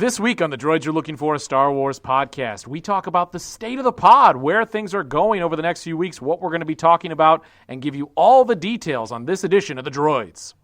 This week on the Droids You're Looking For, a Star Wars podcast, we talk about the state of the pod, where things are going over the next few weeks, what we're going to be talking about, and give you all the details on this edition of the Droids.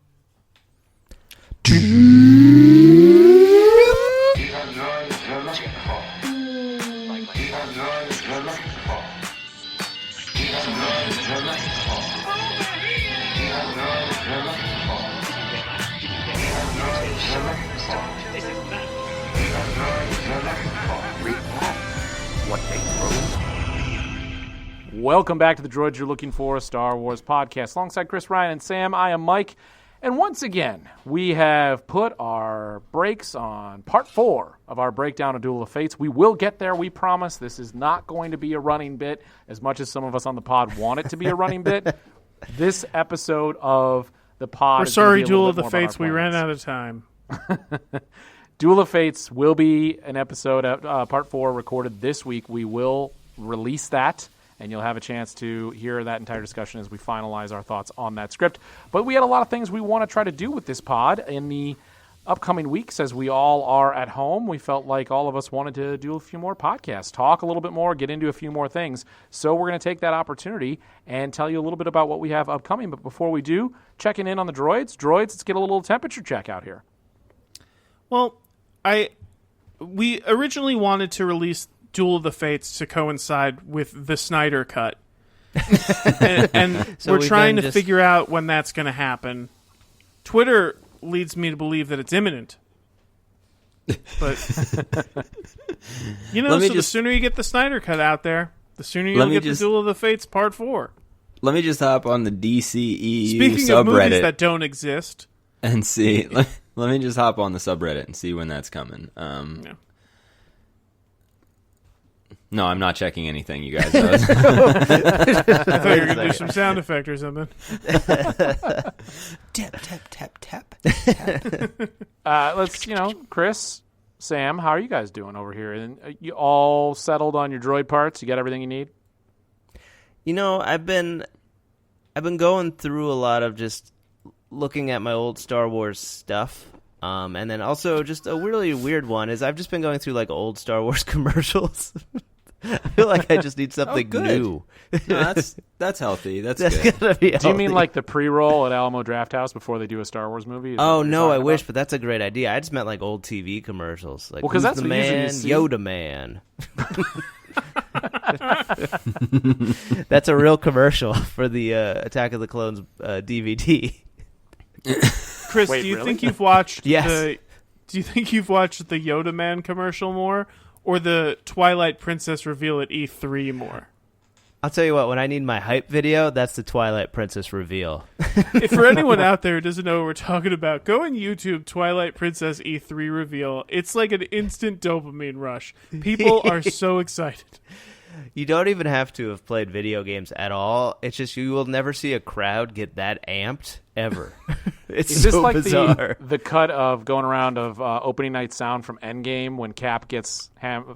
Welcome back to the Droids You're Looking For, a Star Wars podcast. Alongside Chris, Ryan, and Sam, I am Mike. And once again, we have put our brakes on part 4 of our breakdown of Duel of Fates. We will get there, we promise. This is not going to be a running bit, as much as some of us on the pod want it to be a running bit. This episode of the pod We're sorry, Duel of the Fates, we ran out of time. Duel of Fates will be an episode, part 4, recorded this week. We will release that, and you'll have a chance to hear that entire discussion as we finalize our thoughts on that script. But we had a lot of things we want to try to do with this pod in the upcoming weeks. As we all are at home, we felt like all of us wanted to do a few more podcasts, talk a little bit more, get into a few more things. So we're going to take that opportunity and tell you a little bit about what we have upcoming. But before we do, checking in on the droids. Droids, let's get a little temperature check out here. Well, we originally wanted to release Duel of the Fates to coincide with the Snyder Cut. and so we're trying to figure out when that's going to happen. Twitter leads me to believe that it's imminent. But, the sooner you get the Snyder Cut out there, the sooner you'll get the Duel of the Fates Part 4. Let me just hop on the DCEU Speaking subreddit. of movies that don't exist. And see. Let me just hop on the subreddit and see when that's coming. Yeah. No, I'm not checking anything, you guys. I thought you were going to do some sound effect or something. Tap, tap, tap, tap. Let's, Chris, Sam, how are you guys doing over here? And you all settled on your droid parts? You got everything you need? I've been going through a lot of just looking at my old Star Wars stuff. And then also just a really weird one is I've just been going through like old Star Wars commercials. I feel like I just need something new. No, that's healthy. That's good. Gotta be healthy. Do you mean like the pre-roll at Alamo Drafthouse before they do a Star Wars movie? Oh, no, I wish, but that's a great idea. I just meant like old TV commercials. Like, because that's the what man, usually Yoda Man. That's a real commercial for the Attack of the Clones DVD. Chris, Wait, do you really? think you've watched Yes. Do you think you've watched the Yoda Man commercial more, or the Twilight Princess reveal at E3 more? I'll tell you what, when I need my hype video, that's the Twilight Princess reveal. If for anyone out there who doesn't know what we're talking about, go on YouTube, Twilight Princess E3 reveal. It's like an instant dopamine rush. People are so excited. You don't even have to have played video games at all. It's just you will never see a crowd get that amped ever. It's Is so this like bizarre. the cut of going around of opening night sound from Endgame when Cap gets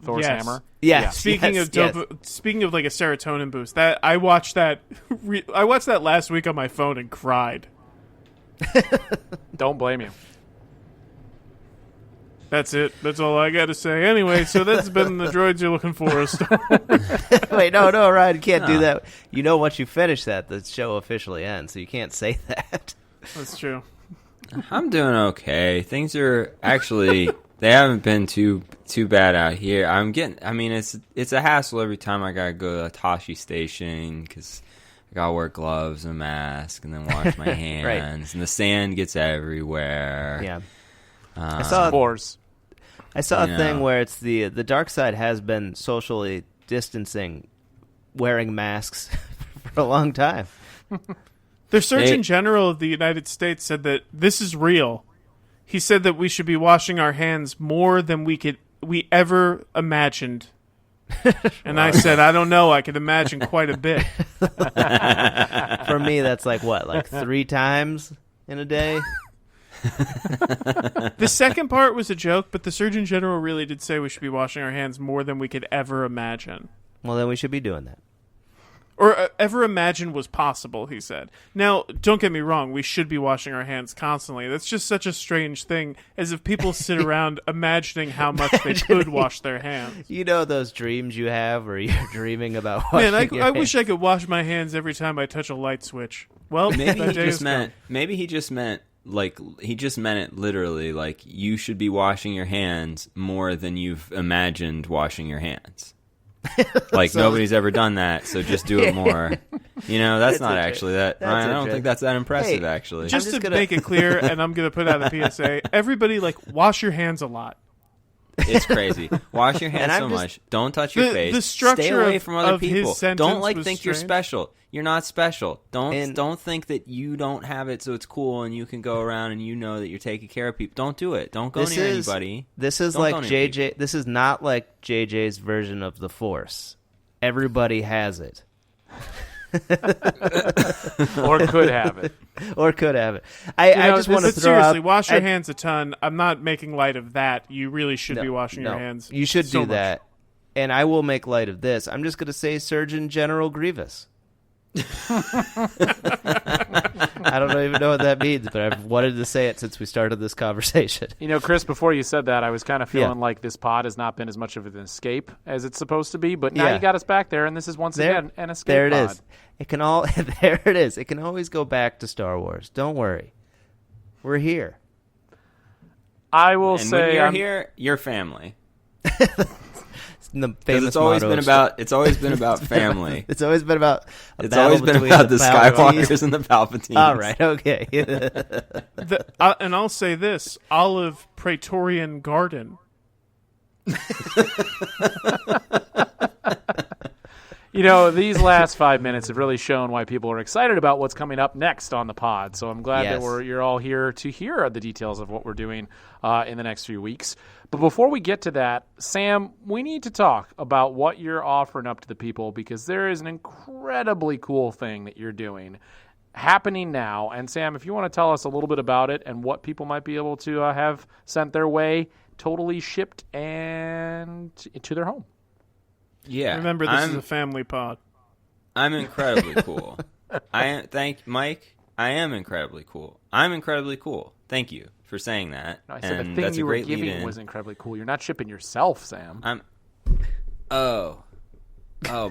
Thor's Yes. hammer? Yeah. Speaking of like a serotonin boost, that I watched that last week on my phone and cried. Don't blame you. That's it. That's all I got to say. Anyway, so that's been the Droids You're Looking For. Wait, no, Ryan, you can't do that. Once you finish that, the show officially ends, so you can't say that. That's true. I'm doing okay. Things are actually they haven't been too bad out here. It's a hassle every time I gotta go to Tashi Station because I gotta wear gloves and a mask and then wash my hands, Right. and the sand gets everywhere. Yeah. Of course. I saw a thing where it's the dark side has been socially distancing, wearing masks for a long time. The Surgeon General of the United States said that this is real. He said that we should be washing our hands more than we ever imagined. And I said, I don't know. I could imagine quite a bit. For me, that's like 3 times in a day? The second part was a joke, but the Surgeon General really did say we should be washing our hands more than we could ever imagine. Well, then we should be doing that. or ever imagined was possible, he said. Now, don't get me wrong, we should be washing our hands constantly. That's just such a strange thing, as if people sit around imagining how much they could wash their hands. You know those dreams you have where you're dreaming about washing Man, your I hands? wish I could wash my hands every time I touch a light switch. Well, Maybe that he day just is meant. come. Maybe he just meant it literally. Like you should be washing your hands more than you've imagined washing your hands. Like nobody's ever done that, so just do it more. That's not actually that. Ryan, I don't think that's that impressive. Actually, Just to make it clear, and I'm going to put out a PSA. Everybody, wash your hands a lot. it's crazy. Wash your hands so much. Don't touch your face. The structure Stay away of, from other of people. his sentence Don't was think you're strange. special. You're not special. Don't think that you don't have it, so it's cool, and you can go around and you know that you're taking care of people. Don't do it. Don't go near anybody. This is Don't like go near JJ. people. This is not like JJ's version of the Force. Everybody has it. Or could have it. Or could have it. I just want to But throw seriously, out. wash your hands a ton. I'm not making light of that. You really should be washing your hands. You should so do much. that. And I will make light of this. I'm just going to say Surgeon General Grievous. I don't even know what that means, but I've wanted to say it since we started this conversation. Chris, before you said that, I was kind of feeling like this pod has not been as much of an escape as it's supposed to be, but now you got us back there, and this is once again an escape There it pod. is. It can all. There it is. It can always go back to Star Wars. Don't worry. We're here. I will And say when you're I'm- here, you're family. The 'Cause famous it's always motto been of- about. It's always been about family. It's always been about. It's always been about the Skywalkers and the Palpatines. All right. Okay. And I'll say this: Olive Praetorian Garden. These last 5 minutes have really shown why people are excited about what's coming up next on the pod. So I'm glad that you're all here to hear the details of what we're doing in the next few weeks. But before we get to that, Sam, we need to talk about what you're offering up to the people, because there is an incredibly cool thing that you're doing happening now. And Sam, if you want to tell us a little bit about it and what people might be able to have sent their way, totally shipped and to their home. Yeah. Remember, this is a family pod. I'm incredibly cool. Thank Mike. I am incredibly cool. I'm incredibly cool. Thank you for saying that. No, I said and the that's thing you a were great giving lead-in. was incredibly cool. You're not shipping yourself, Sam. Oh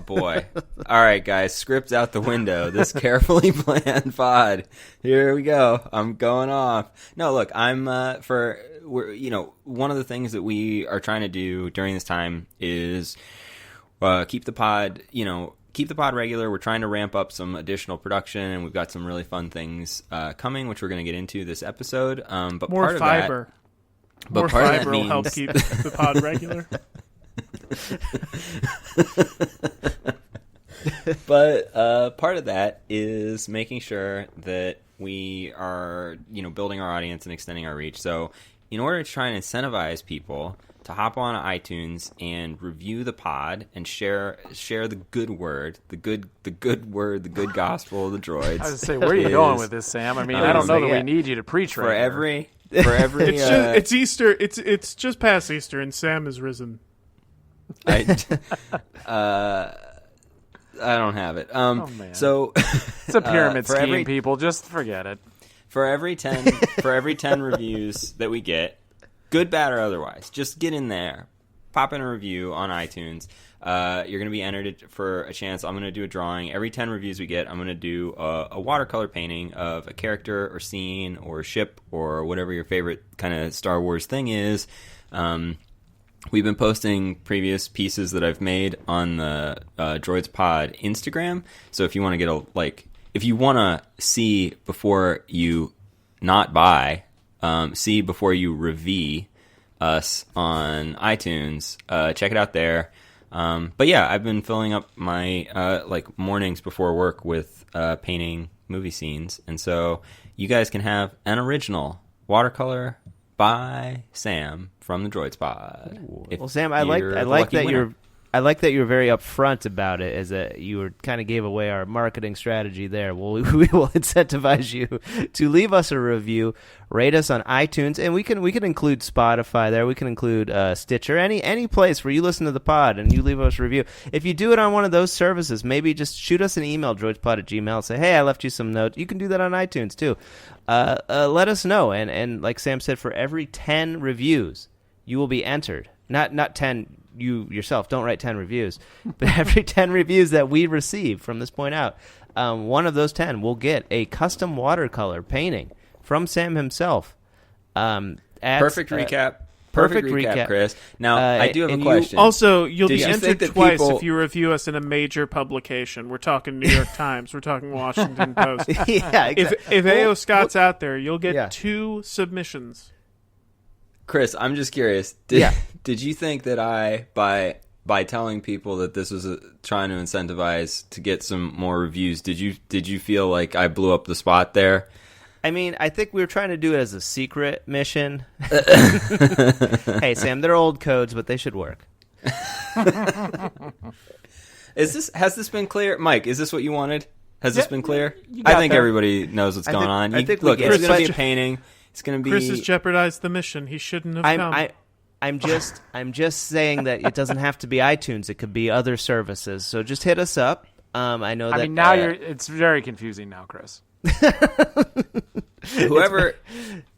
boy. All right, guys, script out the window. This carefully planned pod. Here we go. I'm going off. No, look, one of the things that we are trying to do during this time is keep the pod regular. We're trying to ramp up some additional production, and we've got some really fun things coming, which we're going to get into this episode. But More part fiber. Of that, but More part of that fiber will help means- keep the pod regular. But part of that is making sure that we are, building our audience and extending our reach. So in order to try and incentivize people to hop on iTunes and review the pod and share the good word, the good word, the good gospel of the droids. I was say, where are you going with this, Sam? I mean, I don't know that we need you to preach for right here. every It's Easter. It's just past Easter, and Sam is risen. I don't have it. man. So It's a pyramid for scheme, every- people. Just forget it. for every 10 reviews that we get, good, bad, or otherwise, just get in there, pop in a review on iTunes. You're going to be entered for a chance. I'm going to do a drawing. Every 10 reviews we get, I'm going to do a watercolor painting of a character or scene or ship or whatever your favorite kind of Star Wars thing is. We've been posting previous pieces that I've made on the Droidspod Instagram. So if you want to if you want to see before you not buy, see before you review us on iTunes, check it out there. But yeah, I've been filling up my mornings before work with painting movie scenes, and so you guys can have an original watercolor by Sam from the Droidspod. Well, Sam, I like that I like that you were very upfront about it, as you kind of gave away our marketing strategy there. Well, we will incentivize you to leave us a review, rate us on iTunes, and we can include Spotify there. We can include Stitcher, any place where you listen to the pod and you leave us a review. If you do it on one of those services, maybe just shoot us an email, droidspod@gmail.com, say, hey, I left you some notes. You can do that on iTunes too. Let us know, and like Sam said, for every 10 reviews, you will be entered. Not 10. You yourself don't write 10 reviews, but every 10 reviews that we receive from this point out, one of those 10 will get a custom watercolor painting from Sam himself. Perfect recap. Perfect recap, Chris. Now, I do have a question. You'll be entered twice if you review us in a major publication. We're talking New York Times. We're talking Washington Post. Yeah, exactly. If A.O. Scott's out there, you'll get 2 submissions. Chris, I'm just curious. Did you think that by telling people that this was trying to incentivize to get some more reviews, did you feel like I blew up the spot there? I mean, I think we were trying to do it as a secret mission. Hey, Sam, they're old codes, but they should work. Has this been clear? Mike, is this what you wanted? Has this been clear? I think everybody knows what's going on. Look, it's going to be a painting. It's going to be. Chris has jeopardized the mission. He shouldn't have come. I'm just saying that it doesn't have to be iTunes. It could be other services. So just hit us up. I know that. I mean, now it's very confusing now, Chris. Whoever,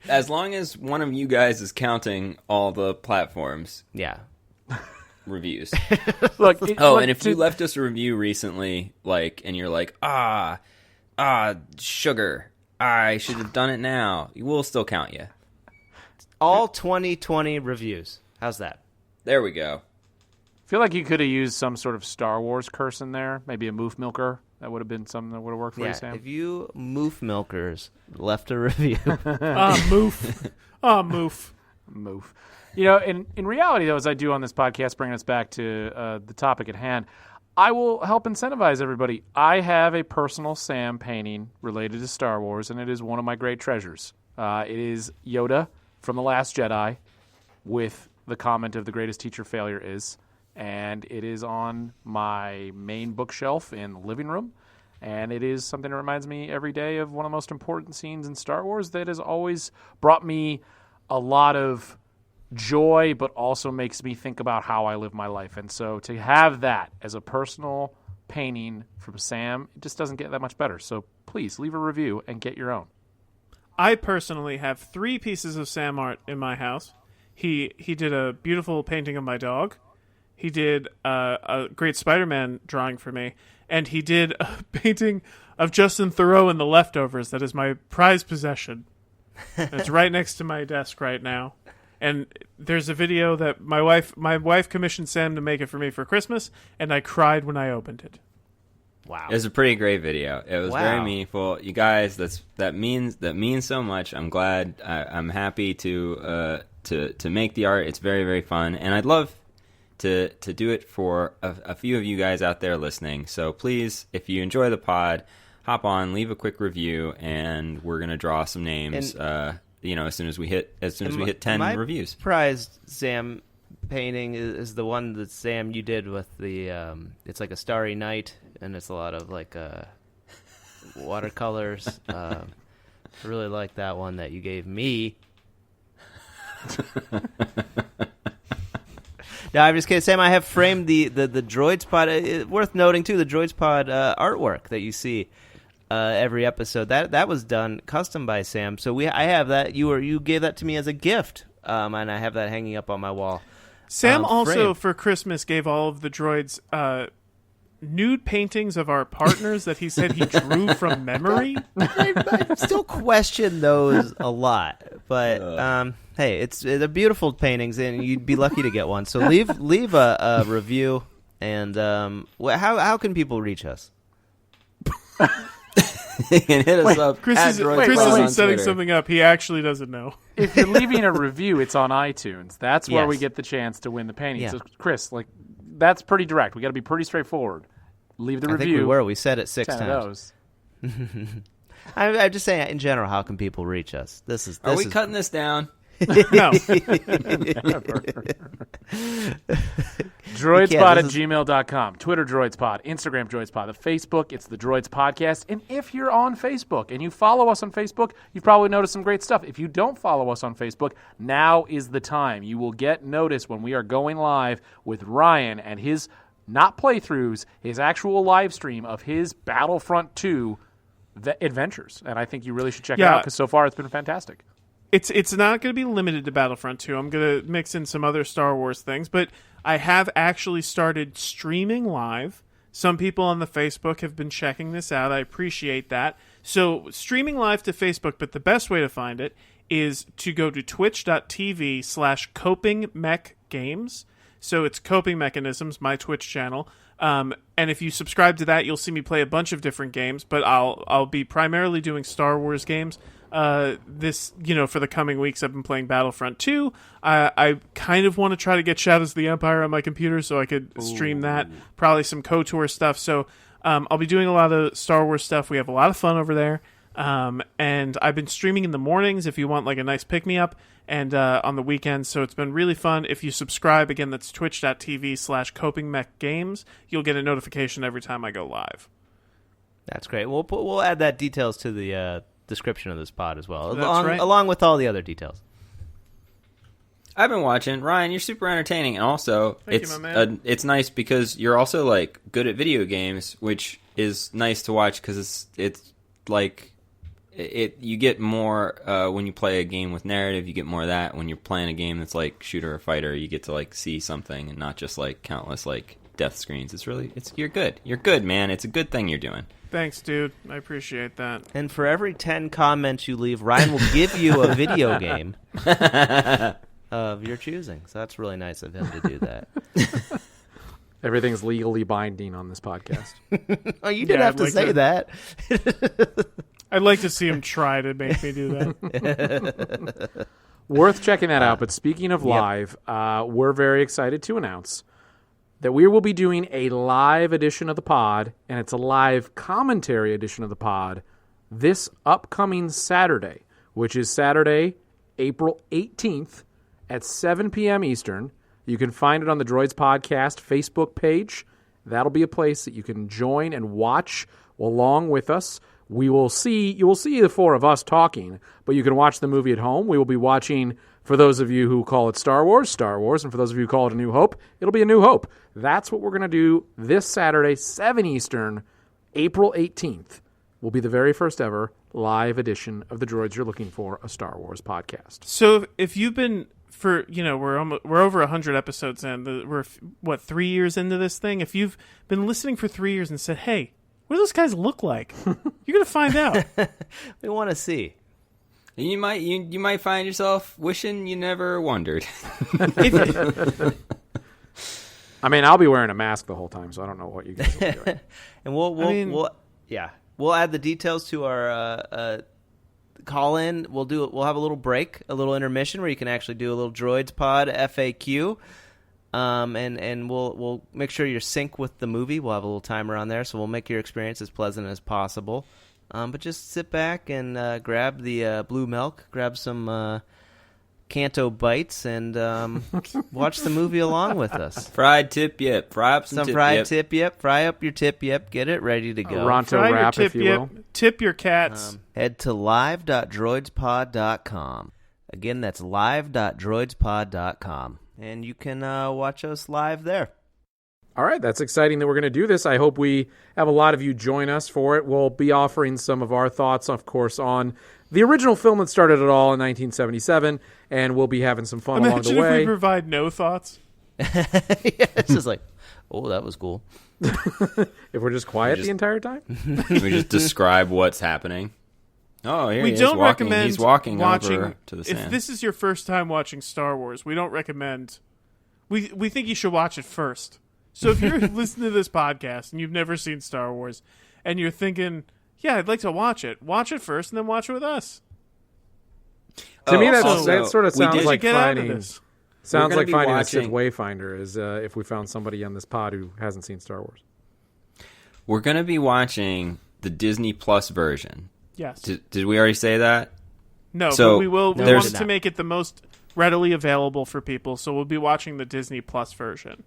as long as one of you guys is counting all the platforms. Yeah. Reviews. Look. And if you left us a review recently, and you're like, sugar. I should have done it now. We'll still count you. All 2020 reviews. How's that? There we go. I feel like you could have used some sort of Star Wars curse in there. Maybe a moof milker. That would have been something that would have worked for you, Sam. If you moof milkers left a review. Moof. Moof. Moof. You know, in reality, though, as I do on this podcast, bringing us back to the topic at hand, I will help incentivize everybody. I have a personal Sam painting related to Star Wars, and it is one of my great treasures. It is Yoda from The Last Jedi with the comment of the greatest teacher failure is, and it is on my main bookshelf in the living room, and it is something that reminds me every day of one of the most important scenes in Star Wars that has always brought me a lot of joy, but also makes me think about how I live my life. And so to have that as a personal painting from Sam, it just doesn't get that much better. So please leave a review and get your own. I personally have 3 pieces of Sam art in my house. He did a beautiful painting of my dog. He did a great Spider-Man drawing for me. And he did a painting of Justin Theroux in The Leftovers that is my prized possession. It's right next to my desk right now. And there's a video that my wife commissioned Sam to make it for me for Christmas, and I cried when I opened it. Wow. It was a pretty great video. It was very meaningful. You guys, that means so much. I'm glad. I'm happy to make the art. It's very, very fun, and I'd love to do it for a few of you guys out there listening. So please, if you enjoy the pod, hop on, leave a quick review, and we're gonna draw some names. As soon as we hit 10 reviews. My prized Sam painting is the one that Sam you did with the it's like a starry night, and it's a lot of watercolors. I really like that one that you gave me. No, I'm just kidding, Sam. I have framed the Droidspod. Worth noting too, the Droidspod artwork that you see every episode. That was done custom by Sam. So I have that. You gave that to me as a gift, and I have that hanging up on my wall. Sam also for Christmas gave all of the droids nude paintings of our partners that he said he drew from memory. I still question those a lot, but hey, they're beautiful paintings, and you'd be lucky to get one. So leave a review, and how can people reach us? And hit us up. Chris isn't setting something up. He actually doesn't know. If you're leaving a review, it's on iTunes. That's where we get the chance to win the painting. Yeah. So, Chris, that's pretty direct. We got to be pretty straightforward. Leave the review. I think we were. We said it 6 times. Of those. I'm just saying, in general, how can people reach us? Are we cutting this down? No. Droidspod at gmail.com, Twitter Droidspod, Instagram Droidspod, the Facebook, it's the Droids Podcast. And if you're on Facebook and you follow us on Facebook, you've probably noticed some great stuff. If you don't follow us on Facebook, now is the time. You will get notice when we are going live with Ryan and his, not playthroughs, his actual live stream of his Battlefront 2 adventures. And I think you really should check it out because so far it's been fantastic. It's not going to be limited to Battlefront 2. I'm going to mix in some other Star Wars things, but I have actually started streaming live. Some people on the Facebook have been checking this out. I appreciate that. So streaming live to Facebook, but the best way to find it is to go to twitch.tv/copingmechgames. So it's Coping Mechanisms, my Twitch channel. And if you subscribe to that, you'll see me play a bunch of different games, but I'll be primarily doing Star Wars games. For the coming weeks, I've been playing Battlefront 2. I kind of want to try to get Shadows of the Empire on my computer so I could stream that. Probably some KOTOR stuff. So I'll be doing a lot of Star Wars stuff. We have a lot of fun over there. And I've been streaming in the mornings if you want like a nice pick-me-up, and on the weekends. So it's been really fun. If you subscribe, again, that's twitch.tv/copingmechgames. You'll get a notification every time I go live. That's great. We'll add that details to the description of this pod as well, That's along with all the other details. I've been watching. Ryan, you're super entertaining, and also Thank you, my man. It's nice because you're also like good at video games, which is nice to watch because it's like you get more when you play a game with narrative. You get more of that when you're playing a game that's like shooter or fighter. You get to like see something and not just like countless like death screens. You're good. You're good, man. It's a good thing you're doing. Thanks, dude. I appreciate that. And for every 10 comments you leave, Ryan will give you a video game of your choosing. So that's really nice of him to do that. Everything's legally binding on this podcast. Oh, you didn't have to say that. I'd like to see him try to make me do that. Worth checking that out. But speaking of live, we're very excited to announce that we will be doing a live edition of the pod, and it's a live commentary edition of the pod this upcoming Saturday, which is Saturday, April 18th at 7 p.m. Eastern. You can find it on the Droids Podcast Facebook page. That'll be a place that you can join and watch along with us. You will see the four of us talking, but you can watch the movie at home. We will be watching, for those of you who call it Star Wars, and for those of you who call it A New Hope, it'll be A New Hope. That's what we're going to do this Saturday, 7 Eastern, April 18th. Will be the very first ever live edition of the Droids You're Looking For, a Star Wars podcast. So if you've been we're over 100 episodes in. We're 3 years into this thing. If you've been listening for 3 years and said, "Hey, what do those guys look like?" You're gonna find out. We want to see. You might find yourself wishing you never wondered. I mean, I'll be wearing a mask the whole time, so I don't know what you guys will be doing. And we'll add the details to our call in. We'll have a little break, a little intermission where you can actually do a little Droids Pod FAQ. And we'll make sure you're sync with the movie. We'll have a little timer on there, so we'll make your experience as pleasant as possible. But just sit back and grab the blue milk, grab some Canto bites, and watch the movie along with us. Fried tip yip. Fry up some fried tip yip. Fry up your tip yip. Get it ready to go. Ronto wrap, if you will. Tip your cats. Head to live.droidspod.com. Again, that's live.droidspod.com. And you can watch us live there. All right, that's exciting that we're going to do this. I hope we have a lot of you join us for it. We'll be offering some of our thoughts, of course, on the original film that started it all in 1977, and we'll be having some fun along the way. Imagine if we provide no thoughts. It's just like, oh, that was cool. If we're just quiet the entire time? We just describe what's happening. Oh, here we he is don't walking. recommend He's walking watching, over to the sand. If this is your first time watching Star Wars, we don't recommend. We think you should watch it first. So if you're listening to this podcast and you've never seen Star Wars, and you're thinking, "Yeah, I'd like to watch it," first, and then watch it with us. To me, that sort of sounds like finding. Sounds like finding a Sith Wayfinder is if we found somebody on this pod who hasn't seen Star Wars. We're going to be watching the Disney Plus version. Yes. Did we already say that? No, so but we will. We wanted to make it the most readily available for people, so we'll be watching the Disney Plus version.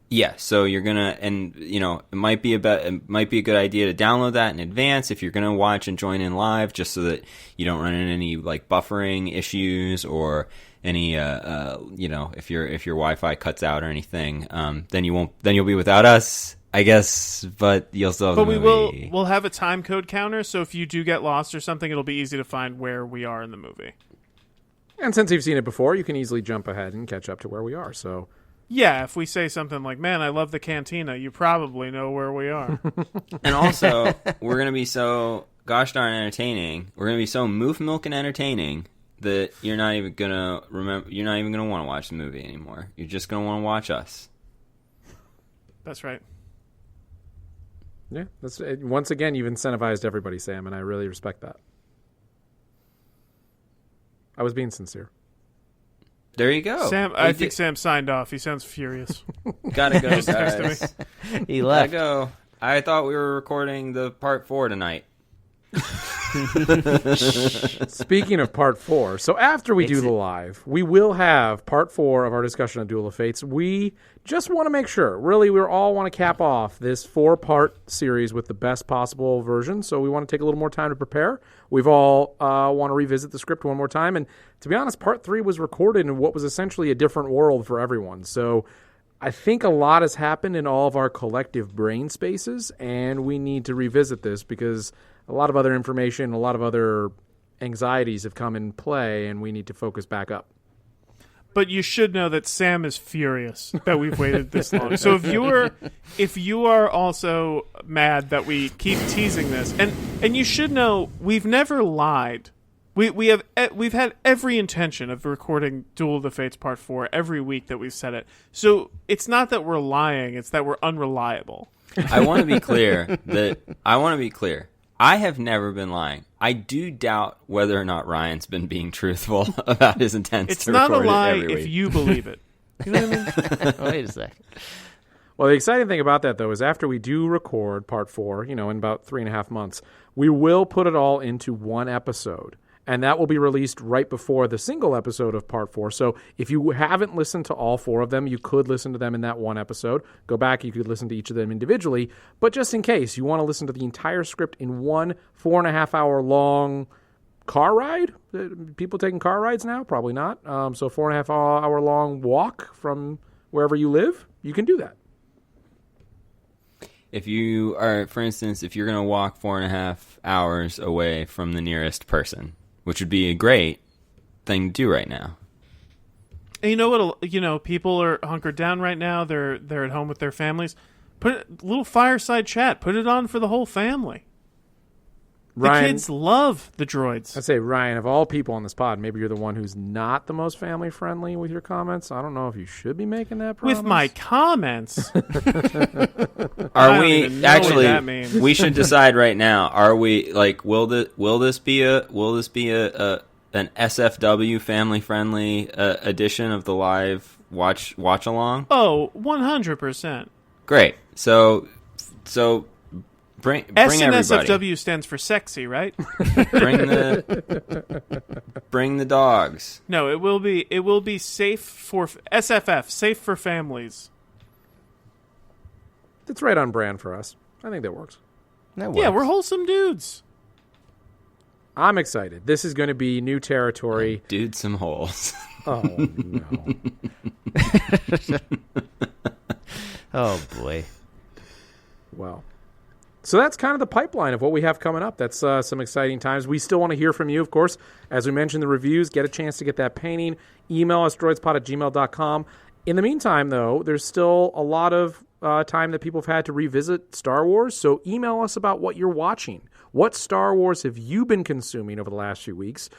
Yeah, so you're gonna, and it might be a good idea to download that in advance if you're gonna watch and join in live, just so that you don't run into any like buffering issues or any if your Wi-Fi cuts out or anything. Then you'll be without us, I guess, but you'll still have the movie. We'll have a time code counter, so if you do get lost or something, it'll be easy to find where we are in the movie. And since you've seen it before, you can easily jump ahead and catch up to where we are. So. Yeah, if we say something like, man, I love the cantina, you probably know where we are. And also, we're going to be so gosh darn entertaining. We're going to be so moof milk and entertaining that you're not even going to want to watch the movie anymore. You're just going to want to watch us. That's right. Yeah, once again, you've incentivized everybody, Sam, and I really respect that. I was being sincere. There you go. Sam, I think Sam signed off. He sounds furious. Gotta go, guys. He left. Gotta go. I thought we were recording the part 4 tonight. Speaking of part 4, so after we do the live, we will have part 4 of our discussion of Duel of Fates. We just want to make sure, really, we all want to cap off this 4-part series with the best possible version, so we want to take a little more time to prepare. We've all want to revisit the script one more time, and to be honest, part 3 was recorded in what was essentially a different world for everyone, so I think a lot has happened in all of our collective brain spaces, and we need to revisit this because a lot of other information, a lot of other anxieties have come in play, and we need to focus back up. But you should know that Sam is furious that we've waited this long. So if you are also mad that we keep teasing this, and you should know we've never lied. We've had every intention of recording Duel of the Fates Part 4 every week that we've said it. So it's not that we're lying; it's that we're unreliable. I want to be clear. I have never been lying. I do doubt whether or not Ryan's been being truthful about his intent it's to record it every week. It's not a lie if you believe it. You know what I mean? Wait a second. Well, the exciting thing about that, though, is after we do record part 4, in about 3.5 months, we will put it all into one episode. And that will be released right before the single episode of Part 4. So if you haven't listened to all 4 of them, you could listen to them in that one episode. Go back, you could listen to each of them individually. But just in case, you want to listen to the entire script in one 4.5-hour-long car ride? People taking car rides now? Probably not. So 4.5-hour-long walk from wherever you live, you can do that. If you are, for instance, if you're going to walk 4.5 hours away from the nearest person, which would be a great thing to do right now. And you know what? People are hunkered down right now. They're at home with their families. Put a little fireside chat. Put it on for the whole family. Ryan, the kids love the droids. I'd say, Ryan, of all people on this pod, maybe you're the one who's not the most family-friendly with your comments. I don't know if you should be making that promise. With my comments? Are we actually? We should decide right now. Are we like? Will this be an SFW family-friendly edition of the live watch along? Oh, 100%. Great. So. Bring S and everybody. SFW stands for sexy, right? Bring the dogs. No, it will be safe for SFF, safe for families. That's right on brand for us. I think that works. That works. Yeah, we're wholesome dudes. I'm excited. This is going to be new territory. Dude, some holes. Oh no. Oh boy. Well. So that's kind of the pipeline of what we have coming up. That's some exciting times. We still want to hear from you, of course. As we mentioned, the reviews, get a chance to get that painting. Email us, droidspod@gmail.com. In the meantime, though, there's still a lot of time that people have had to revisit Star Wars. So email us about what you're watching. What Star Wars have you been consuming over the last few weeks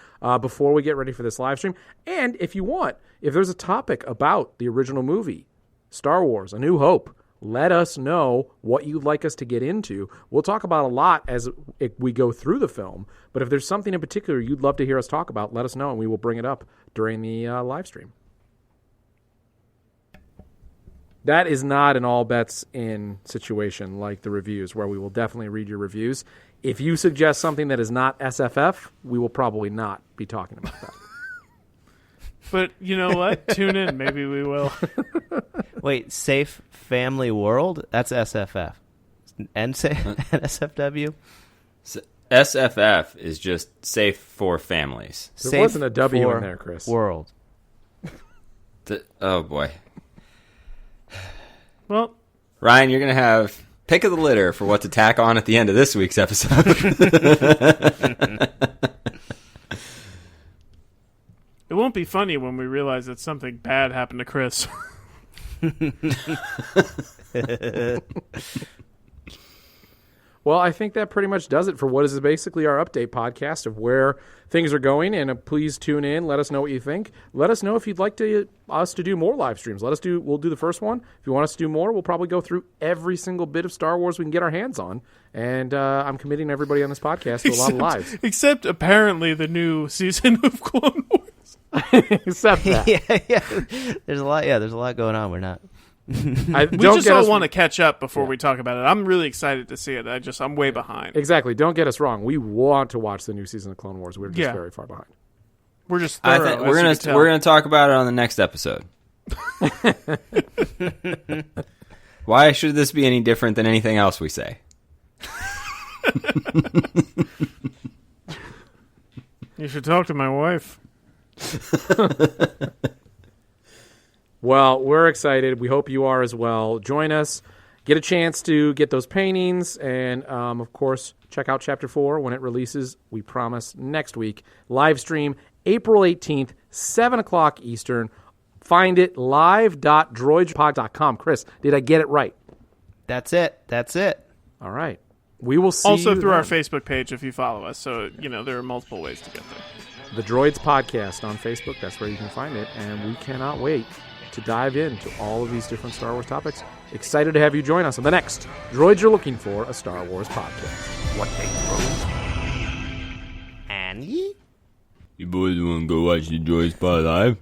before we get ready for this live stream? And if you want, if there's a topic about the original movie, Star Wars, A New Hope, let us know what you'd like us to get into. We'll talk about a lot as we go through the film, but if there's something in particular you'd love to hear us talk about, let us know, and we will bring it up during the live stream. That is not an all bets in situation like the reviews, where we will definitely read your reviews. If you suggest something that is not SFF, we will probably not be talking about that. But you know what? Tune in. Maybe we will. Wait, Safe Family World? That's SFF. NSFW? SFF is just safe for families. There Safe wasn't a W for in there, Chris. World. Oh, boy. Well, Ryan, you're going to have pick of the litter for what to tack on at the end of this week's episode. it won't be funny when we realize that something bad happened to Chris. Well, I think that pretty much does it for what is basically our update podcast of where things are going. And please tune in. Let us know what you think. Let us know if you'd like us to do more live streams. We'll do the first one. If you want us to do more, we'll probably go through every single bit of Star Wars we can get our hands on. And I'm committing everybody on this podcast to a lot of lives. Except apparently the new season of Clone Wars. Except that. yeah. There's a lot going on. We're not. We just all want to catch up before we talk about it. I'm really excited to see it. I'm way behind. Exactly. Don't get us wrong. We want to watch the new season of Clone Wars. We're just very far behind. We're just thorough, we're gonna talk about it on the next episode. Why should this be any different than anything else we say? You should talk to my wife. Well, we're excited. We hope you are as well. Join us. Get a chance to get those paintings. And, of course, check out Chapter 4 when it releases, we promise, next week. Live stream April 18th, 7 o'clock Eastern. Find it live.droidspod.com. Chris, did I get it right? That's it. All right. We will see also you through then. our Facebook page if you follow us. So, there are multiple ways to get there. The Droids Podcast on Facebook. That's where you can find it. And we cannot wait to dive into all of these different Star Wars topics. Excited to have you join us on the next Droids You're Looking For, a Star Wars podcast. What they throw. And You boys want to go watch the Droidspod live?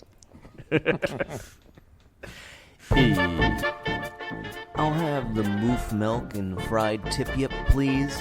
I'll have the moof milk and fried tip-yip, please.